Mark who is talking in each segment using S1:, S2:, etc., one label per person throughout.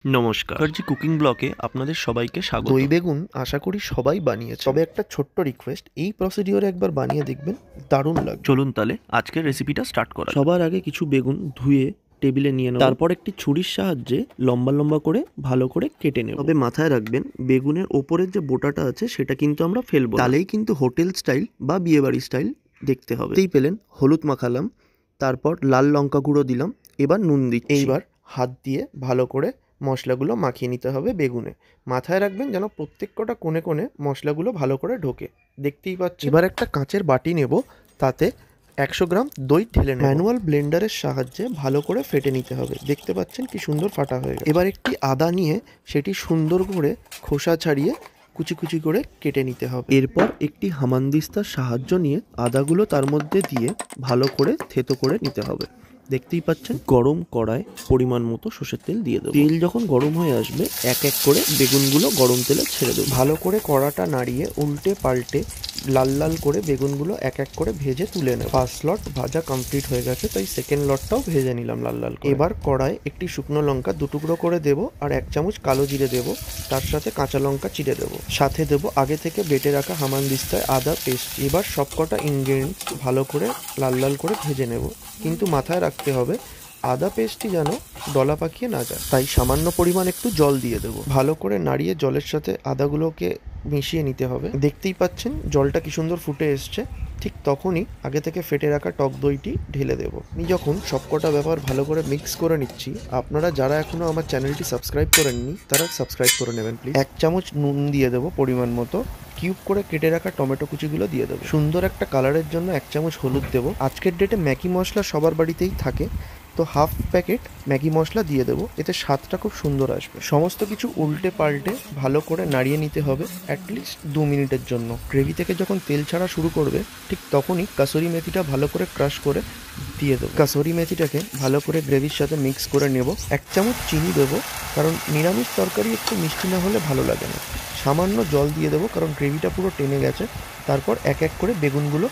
S1: নমস্কার, মুখার্জি কুকিং ব্লকে আপনাদের সবাইকে স্বাগত।
S2: দই বেগুন আশা করি সবাই বানিয়েছে, তবে একটা ছোট্ট রিকোয়েস্ট, এই প্রসিডিওরে একবার বানিয়ে দেখবেন, দারুণ লাগবে।
S1: চলুন তাহলে আজকের রেসিপিটা স্টার্ট করা যাক।
S2: সবার আগে কিছু বেগুন ধুয়ে টেবিলে নিয়ে নেব, তারপর একটি ছুরির সাহায্যে লম্বা লম্বা করে ভালো করে কেটে নেব। তবে মাথায় রাখবেন, বেগুনের ওপরের যে বোটাটা আছে সেটা কিন্তু আমরা ফেলবো, তাহলেই কিন্তু হোটেল স্টাইল বা বিয়েবাড়ি স্টাইল দেখতে হবে। এই পেলেন, হলুদ মাখালাম, তারপর লাল লঙ্কা গুঁড়ো দিলাম, এবার নুন দিচ্ছি। এইবার হাত দিয়ে ভালো করে মশলাগুলো মাখিয়ে নিতে হবে বেগুনে। মাথায় রাখবেন যেন প্রত্যেক কটা কোণে কোণে মশলাগুলো ভালো করে ঢোকে। দেখতেই পাচ্ছি। এবার একটা কাঁচের বাটি নেব, তাতে 100 গ্রাম দই ঢেলে নেব। ম্যানুয়াল ব্লেন্ডারের সাহায্যে ভালো করে ফেটে নিতে হবে। দেখতে পাচ্ছেন কি সুন্দর ফাটা হয়ে গেছে। এবার একটি আদা নিয়ে সেটি সুন্দর করে খোসা ছাড়িয়ে কুচি কুচি করে কেটে নিতে হবে। এরপর একটি হামানদিস্তার সাহায্য নিয়ে আদাগুলো তার মধ্যে দিয়ে ভালো করে থেতো করে নিতে হবে। দেখতেই পাচ্ছেন, গরম কড়ায় পরিমাণ মতো সর্ষের তেল দিয়ে দেবো। তেল যখন গরম হয়ে আসবে, এক এক করে বেগুনগুলো গরম তেলে ছেড়ে দেবো। ভালো করে কড়াটা নাড়িয়ে উল্টে পাল্টে লাল লাল করে বেগুনগুলো এক এক করে ভেজে তুলে নেব। ফার্স্ট লট ভাজা কমপ্লিট হয়ে গেছে, তাই সেকেন্ড লটটাও ভেজে নিলাম লাল লাল করে। এবার কড়ায় একটি শুকনো লঙ্কা দুটুকরো করে দেব, আর 1 চামচ কালো জিরে দেব, তার সাথে কাঁচা লঙ্কা চিড়ে দেবো। সাথে দেবো আগে থেকে বেটে রাখা হামানদিস্তায় আদা পেস্ট। এবার সবকটা ইনগ্রেডিয়েন্টস ভালো করে লাল লাল করে ভেজে নেব, কিন্তু মাথায় রাখতে হবে আদা পেস্টটি যেন দলা পাকিয়ে না যায়, তাই সামান্য পরিমাণ একটু জল দিয়ে দেবো। ভালো করে নাড়িয়ে জলের সাথে আদাগুলোকে মিশিয়ে নিতে হবে। দেখতেই পাচ্ছেন জলটা কি সুন্দর ফুটে এসছে। ঠিক তখনই আগে থেকে ফেটে রাখা টক দইটি ঢেলে দেবো। আমি যখন সবকটা ব্যাপার ভালো করে মিক্স করে নিচ্ছি, আপনারা যারা এখনও আমার চ্যানেলটি সাবস্ক্রাইব করেননি তারা সাবস্ক্রাইব করে নেবেন প্লিজ। 1 চামচ নুন দিয়ে দেবো পরিমাণ মতো, কিউব করে কেটে রাখা টমেটো কুচিগুলো দিয়ে দেবো। সুন্দর একটা কালারের জন্য 1 চামচ হলুদ দেবো। আজকের ডেটে ম্যাগি মশলা সবার বাড়িতেই থাকে, তো হাফ প্যাকেট ম্যাগি মশলা দিয়ে দেবো, এতে স্বাদটা খুব সুন্দর আসবে। সমস্ত কিছু উল্টে পাল্টে ভালো করে নাড়িয়ে নিতে হবে অ্যাটলিস্ট 2 মিনিটের জন্য। গ্রেভি থেকে যখন তেল ছাড়া শুরু করবে, ঠিক তখনই কাসুরি মেথিটা ভালো করে ক্রাশ করে দিয়ে দেবো। কাসুরি মেথিটাকে ভালো করে গ্রেভির সাথে মিক্স করে নেব। 1 চামচ চিনি দেবো, কারণ নিরামিষ তরকারি একটু মিষ্টি না হলে ভালো লাগে না। সামান্য জল দিয়ে দেবো, কারণ গ্রেভিটা পুরো টেনে গেছে। তারপর এক এক করে বেগুনগুলো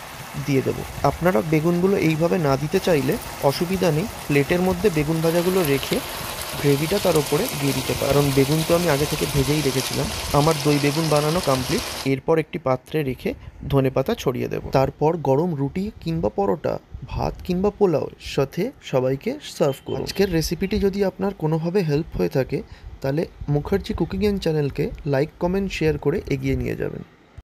S2: দিয়ে দেবো। আপনারা বেগুনগুলো এইভাবে না দিতে চাইলে অসুবিধা নেই, প্লেটের মধ্যে বেগুন ভাজাগুলো রেখে গ্রেভিটা তার উপরে দিয়ে দিতে পারেন, কারণ বেগুন তো আমি আগে থেকে ভেজেই রেখেছিলাম। আমার দই বেগুন বানানো কমপ্লিট। এরপর একটি পাত্রে রেখে ধনেপাতা ছড়িয়ে দেবো। তারপর গরম রুটি কিংবা পরোটা, ভাত কিংবা পোলাও সাথে সবাইকে সার্ভ করুন। আজকের রেসিপিটি যদি আপনার কোনোভাবে হেল্প হয়ে থাকে, তাহলে মুখার্জি কুকিং চ্যানেলকে লাইক কমেন্ট শেয়ার করে এগিয়ে নিয়ে যাবেন।